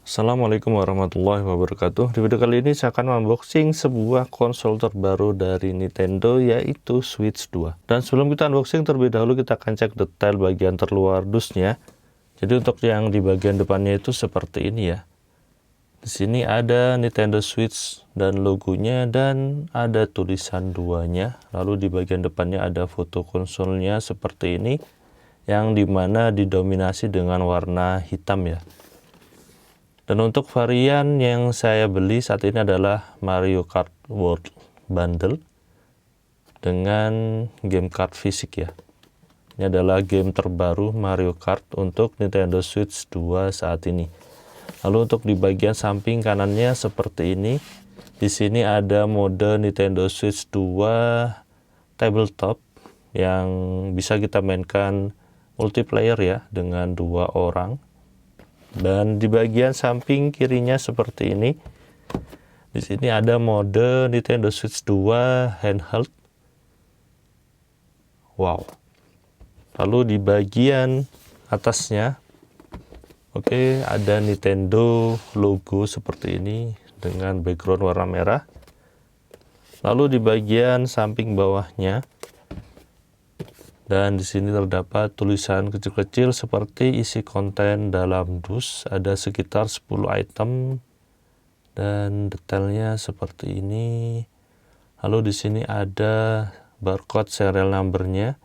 Assalamualaikum warahmatullahi wabarakatuh. Di video kali ini saya akan unboxing sebuah konsol terbaru dari Nintendo, yaitu Switch 2. Dan sebelum kita unboxing, terlebih dahulu kita akan cek detail bagian terluar dusnya. Jadi untuk yang di bagian depannya itu seperti ini ya. Di sini ada Nintendo Switch dan logonya, dan ada tulisan 2-nya. Lalu di bagian depannya ada foto konsolnya seperti ini, yang dimana didominasi dengan warna hitam ya. Dan untuk varian yang saya beli saat ini adalah Mario Kart World Bundle dengan game card fisik ya. Ini adalah game terbaru Mario Kart untuk Nintendo Switch 2 saat ini. Lalu untuk di bagian samping kanannya seperti ini. Di sini ada mode Nintendo Switch 2 tabletop yang bisa kita mainkan multiplayer ya dengan 2 orang. Dan di bagian samping kirinya seperti ini. Di sini ada mode Nintendo Switch 2 handheld. Wow. Lalu di bagian atasnya, ada Nintendo logo seperti ini dengan background warna merah. Lalu di bagian samping bawahnya, dan di sini terdapat tulisan kecil-kecil seperti isi konten dalam dus. Ada sekitar 10 item dan detailnya seperti ini. Lalu di sini ada barcode serial numbernya.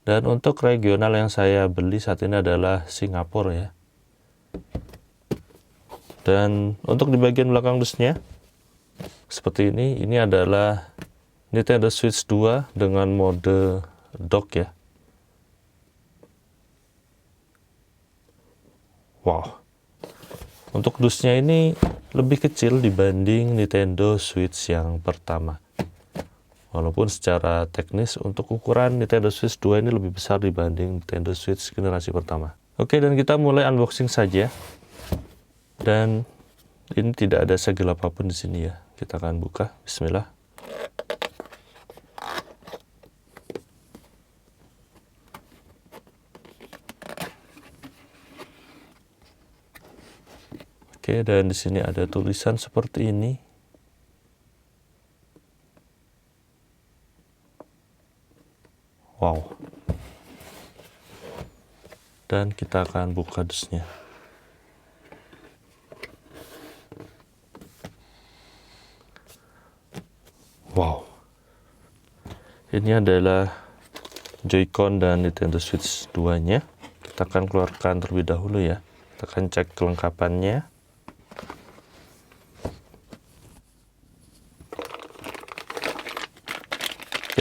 Dan untuk regional yang saya beli saat ini adalah Singapura ya. Dan untuk di bagian belakang dusnya seperti ini. Ini adalah Nintendo Switch 2 dengan mode dock ya. Wow, untuk dusnya ini lebih kecil dibanding Nintendo Switch yang pertama. Walaupun secara teknis untuk ukuran Nintendo Switch 2 ini lebih besar dibanding Nintendo Switch generasi pertama. Oke, dan kita mulai unboxing saja. Dan ini tidak ada segel apapun di sini ya. Kita akan buka. Bismillah. Oke, dan di sini ada tulisan seperti ini. Wow. Dan kita akan buka dusnya. Wow. Ini adalah Joy-Con dan Nintendo Switch 2-nya. Kita akan keluarkan terlebih dahulu ya. Kita akan cek kelengkapannya.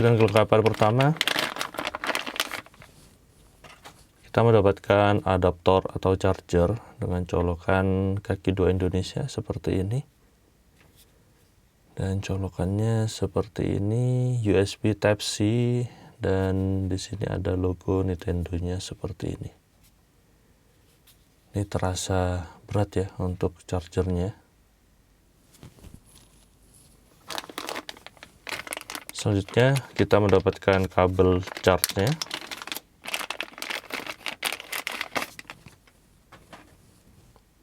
Dan kelengkapan pertama, kita mendapatkan adaptor atau charger dengan colokan kaki 2 Indonesia seperti ini. Dan colokannya seperti ini, USB Type-C, dan di sini ada logo Nintendo-nya seperti ini. Ini terasa berat ya untuk chargernya. Selanjutnya kita mendapatkan kabel charge-nya.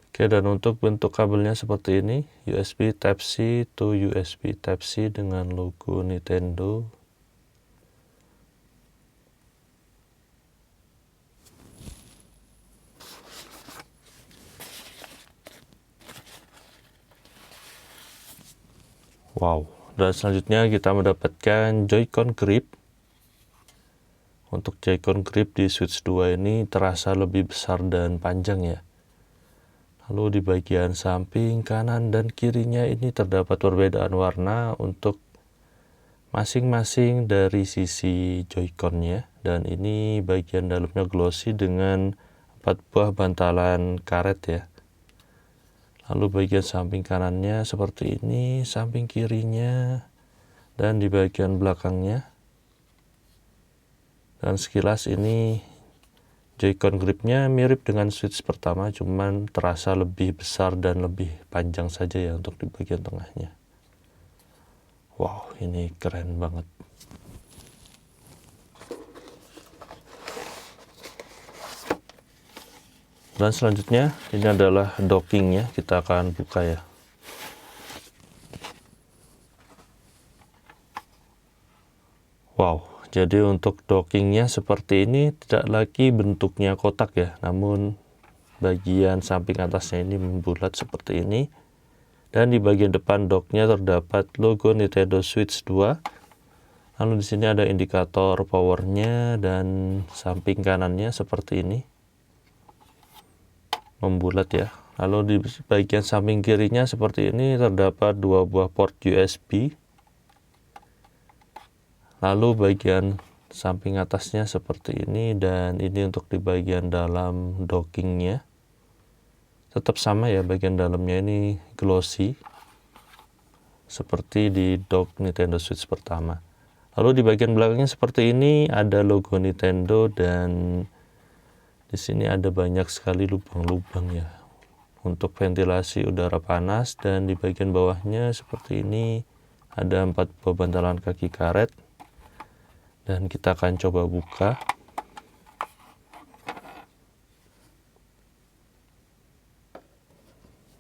Oke, dan untuk bentuk kabelnya seperti ini, USB Type-C to USB Type-C dengan logo Nintendo. Wow. Dan selanjutnya kita mendapatkan Joy-Con grip. Untuk Joy-Con grip di Switch 2 ini terasa lebih besar dan panjang ya. Lalu di bagian samping kanan dan kirinya ini terdapat perbedaan warna untuk masing-masing dari sisi Joy-Con-nya. Dan ini bagian dalamnya glossy dengan 4 buah bantalan karet ya. Lalu bagian samping kanannya seperti ini, samping kirinya, dan di bagian belakangnya. Dan sekilas ini Joy-Con gripnya mirip dengan Switch pertama, cuman terasa lebih besar dan lebih panjang saja ya untuk di bagian tengahnya. Wow, ini keren banget. Dan selanjutnya ini adalah dockingnya, kita akan buka ya. Wow, jadi untuk dockingnya seperti ini, tidak lagi bentuknya kotak ya, namun bagian samping atasnya ini membulat seperti ini. Dan di bagian depan docknya terdapat logo Nintendo Switch 2. Lalu di sini ada indikator powernya, dan samping kanannya seperti ini, membulat ya. Lalu di bagian samping kirinya seperti ini terdapat dua buah port USB. Lalu bagian samping atasnya seperti ini, dan ini untuk di bagian dalam dockingnya. Tetap sama ya, bagian dalamnya ini glossy seperti di dock Nintendo Switch pertama. Lalu di bagian belakangnya seperti ini ada logo Nintendo, dan di sini ada banyak sekali lubang-lubang ya untuk ventilasi udara panas. Dan di bagian bawahnya seperti ini ada 4 buah bantalan kaki karet. Dan kita akan coba buka.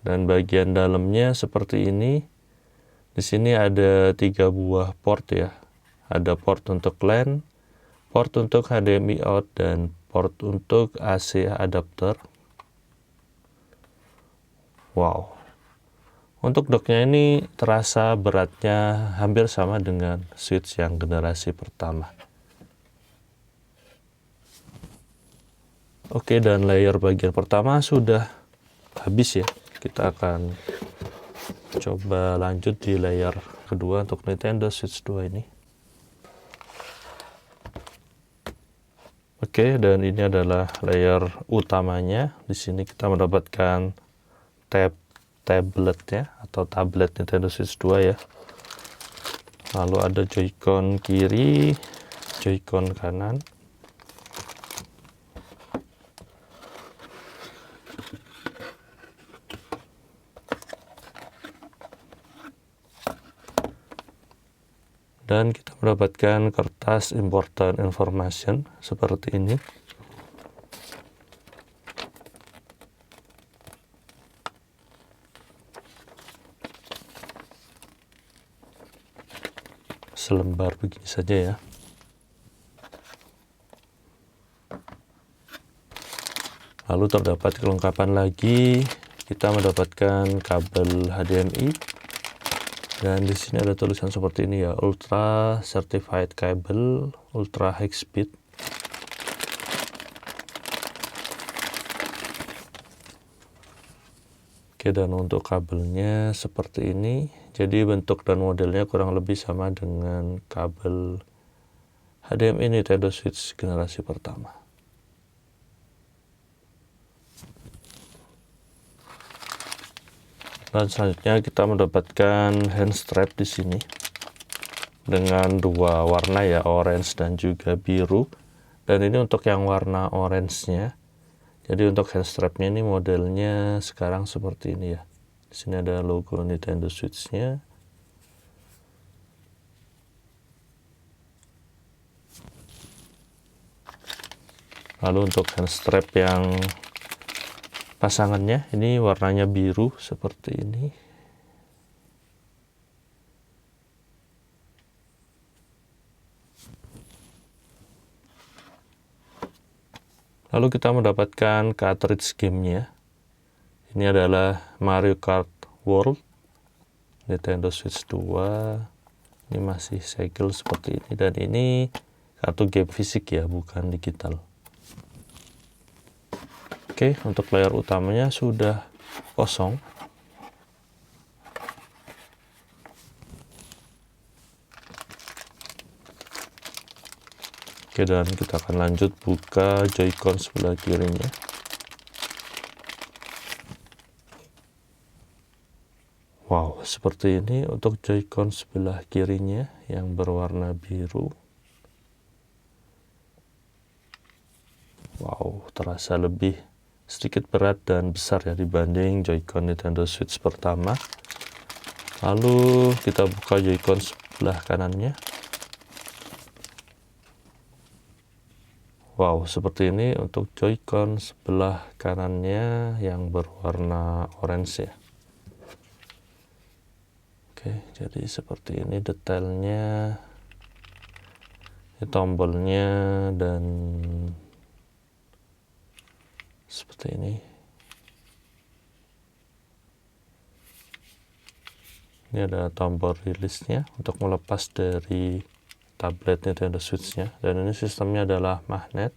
Dan bagian dalamnya seperti ini. Di sini ada 3 buah port ya. Ada port untuk LAN, port untuk HDMI out, dan port untuk AC adapter. Wow. Untuk docknya ini terasa beratnya hampir sama dengan Switch yang generasi pertama. Oke, dan layer bagian pertama sudah habis ya. Kita akan coba lanjut di layer kedua untuk Nintendo Switch 2 ini. Oke, dan ini adalah layer utamanya. Di sini kita mendapatkan tablet ya, atau tablet Nintendo Switch 2 ya. Lalu ada Joy-Con kiri, Joy-Con kanan. Dan kita mendapatkan kertas important information seperti ini. Selembar begini saja ya. Lalu terdapat kelengkapan lagi. Kita mendapatkan kabel HDMI. Dan di sini ada tulisan seperti ini ya, Ultra Certified Cable, Ultra High Speed. Oke, dan untuk kabelnya seperti ini. Jadi bentuk dan modelnya kurang lebih sama dengan kabel HDMI Nintendo Switch generasi pertama. Dan selanjutnya kita mendapatkan hand strap di sini dengan 2 warna ya, orange dan juga biru. Dan ini untuk yang warna orange-nya. Jadi untuk hand strap-nya ini modelnya sekarang seperti ini ya. Di sini ada logo Nintendo Switch-nya. Lalu untuk hand strap yang pasangannya ini warnanya biru seperti ini. Lalu kita mendapatkan cartridge gamenya. Ini adalah Mario Kart World Nintendo Switch 2. Ini masih segel seperti ini, dan ini kartu game fisik ya, bukan digital. Oke, untuk layar utamanya sudah kosong. Oke, dan kita akan lanjut buka Joy-Con sebelah kirinya. Wow, seperti ini untuk Joy-Con sebelah kirinya yang berwarna biru. Wow, terasa lebih sedikit berat dan besar ya dibanding Joy-Con Nintendo Switch pertama. Lalu kita buka Joy-Con sebelah kanannya. Wow, seperti ini untuk Joy-Con sebelah kanannya yang berwarna orange ya. Oke, jadi seperti ini detailnya. Ini tombolnya dan seperti ini. Ini ada tombol rilisnya untuk melepas dari tablet Nintendo Switch-nya, dan ini sistemnya adalah magnet.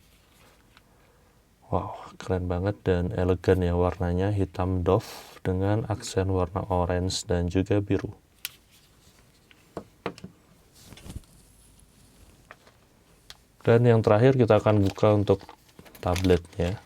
Wow, keren banget dan elegan ya, warnanya hitam doff dengan aksen warna orange dan juga biru. Dan yang terakhir kita akan buka untuk tabletnya.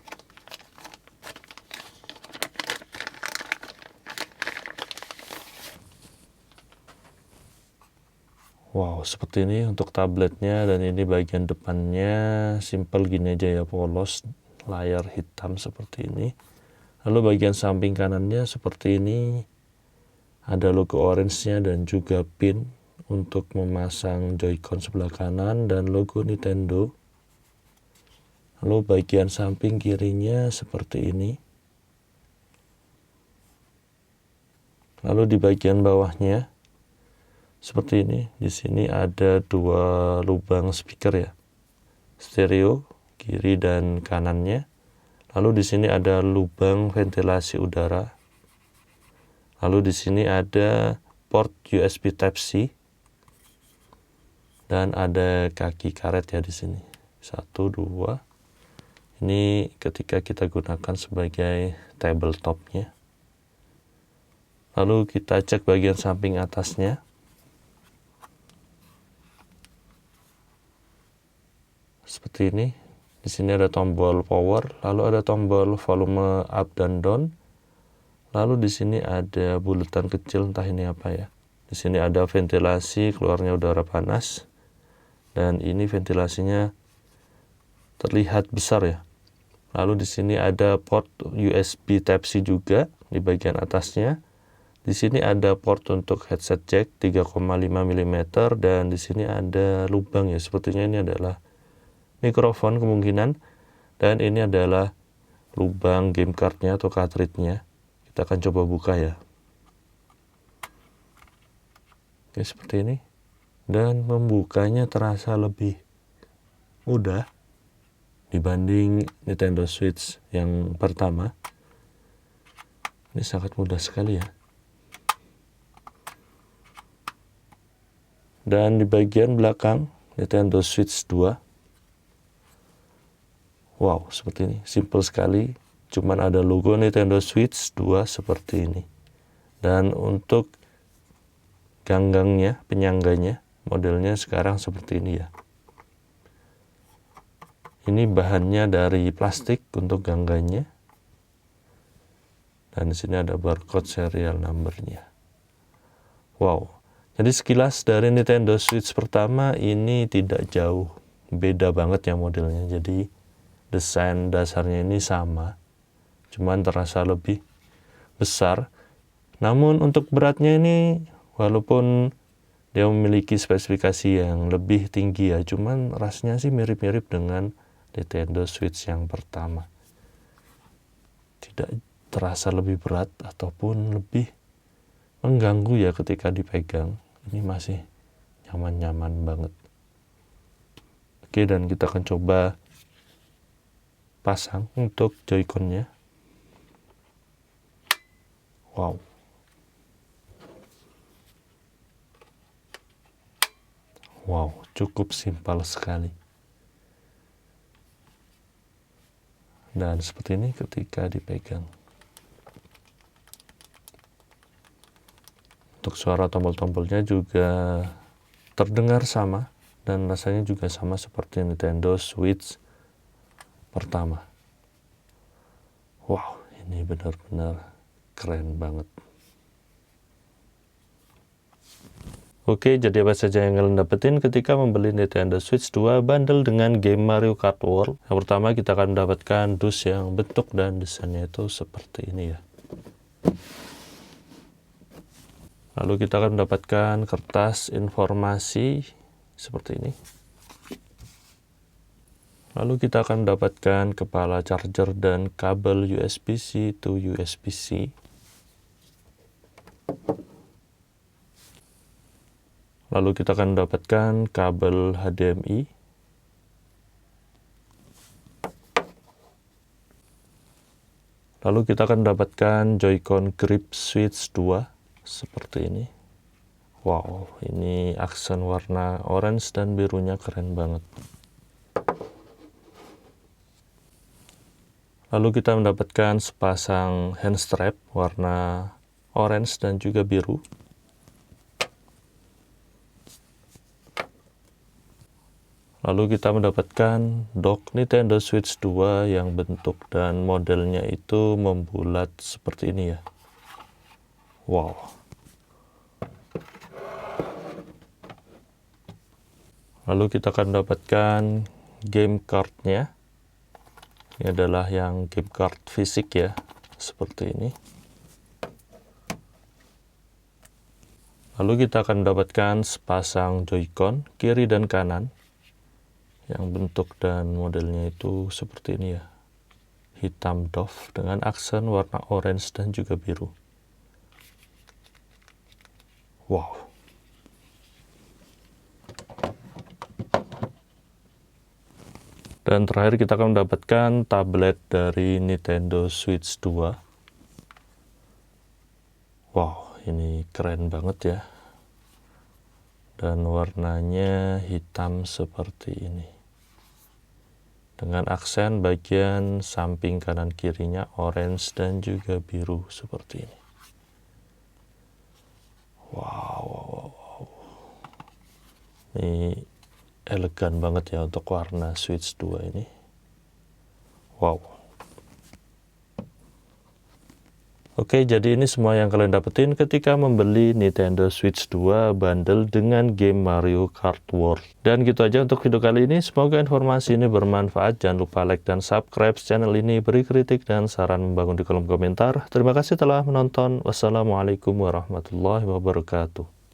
Wow, seperti ini untuk tabletnya, dan ini bagian depannya simple gini aja ya, polos, layar hitam seperti ini. Lalu bagian samping kanannya seperti ini, ada logo orange-nya dan juga pin untuk memasang Joy-Con sebelah kanan dan logo Nintendo. Lalu bagian samping kirinya seperti ini. Lalu di bagian bawahnya seperti ini. Di sini ada dua lubang speaker ya, stereo kiri dan kanannya. Lalu di sini ada lubang ventilasi udara. Lalu di sini ada port USB Type-C dan ada kaki karet ya di sini. 1, 2. Ini ketika kita gunakan sebagai tabletopnya. Lalu kita cek bagian samping atasnya. Seperti ini. Di sini ada tombol power, lalu ada tombol volume up dan down. Lalu di sini ada bulatan kecil, entah ini apa ya. Di sini ada ventilasi, keluarnya udara panas. Dan ini ventilasinya terlihat besar ya. Lalu di sini ada port USB Type-C juga di bagian atasnya. Di sini ada port untuk headset jack 3,5 mm dan di sini ada lubang ya. Sepertinya ini adalah mikrofon kemungkinan, dan ini adalah lubang game cardnya atau cartridge-nya. Kita akan coba buka ya. Oke, seperti ini. Dan membukanya terasa lebih mudah dibanding Nintendo Switch yang pertama. Ini sangat mudah sekali ya. Dan di bagian belakang Nintendo Switch 2, wow, seperti ini, simple sekali, cuman ada logo Nintendo Switch 2 seperti ini. Dan untuk ganggangnya, penyangganya, modelnya sekarang seperti ini ya. Ini bahannya dari plastik untuk ganggangnya. Dan di sini ada barcode serial numbernya. Wow, jadi sekilas dari Nintendo Switch pertama ini tidak jauh, beda banget ya modelnya. Jadi desain dasarnya ini sama, cuman terasa lebih besar. Namun untuk beratnya ini, walaupun dia memiliki spesifikasi yang lebih tinggi ya, cuman rasanya sih mirip-mirip dengan Nintendo Switch yang pertama. Tidak terasa lebih berat ataupun lebih mengganggu ya ketika dipegang. Ini masih nyaman-nyaman banget. Oke, dan kita akan coba pasang untuk Joy-Con-nya. Wow. Wow, cukup simpel sekali. Dan seperti ini ketika dipegang. Untuk suara tombol-tombolnya juga terdengar sama, dan rasanya juga sama seperti Nintendo Switch pertama. Wow, ini benar-benar keren banget. Oke, jadi apa saja yang kalian dapetin ketika membeli Nintendo Switch 2 bundle dengan game Mario Kart World? Yang pertama kita akan mendapatkan dus yang bentuk dan desainnya itu seperti ini ya. Lalu kita akan mendapatkan kertas informasi seperti ini. Lalu kita akan mendapatkan kepala charger dan kabel USB-C to USB-C. Lalu kita akan mendapatkan kabel HDMI. Lalu kita akan mendapatkan Joy-Con grip Switch 2 seperti ini. Wow, ini aksen warna orange dan birunya keren banget. Lalu kita mendapatkan sepasang hand strap warna orange dan juga biru. Lalu kita mendapatkan dock Nintendo Switch 2 yang bentuk dan modelnya itu membulat seperti ini ya. Wow. Lalu kita akan mendapatkan game card-nya. Ini adalah yang game card fisik ya, seperti ini. Lalu kita akan mendapatkan sepasang Joy-Con kiri dan kanan. Yang bentuk dan modelnya itu seperti ini ya. Hitam doff dengan aksen warna orange dan juga biru. Wow. Dan terakhir kita akan mendapatkan tablet dari Nintendo Switch 2. Wow, ini keren banget ya. Dan warnanya hitam seperti ini. Dengan aksen bagian samping kanan kirinya orange dan juga biru seperti ini. Wow. Ini elegan banget ya untuk warna Switch 2 ini. Wow. Oke, jadi ini semua yang kalian dapetin ketika membeli Nintendo Switch 2 bundle dengan game Mario Kart World. Dan gitu aja untuk video kali ini. Semoga informasi ini bermanfaat. Jangan lupa like dan subscribe channel ini. Beri kritik dan saran membangun di kolom komentar. Terima kasih telah menonton. Wassalamualaikum warahmatullahi wabarakatuh.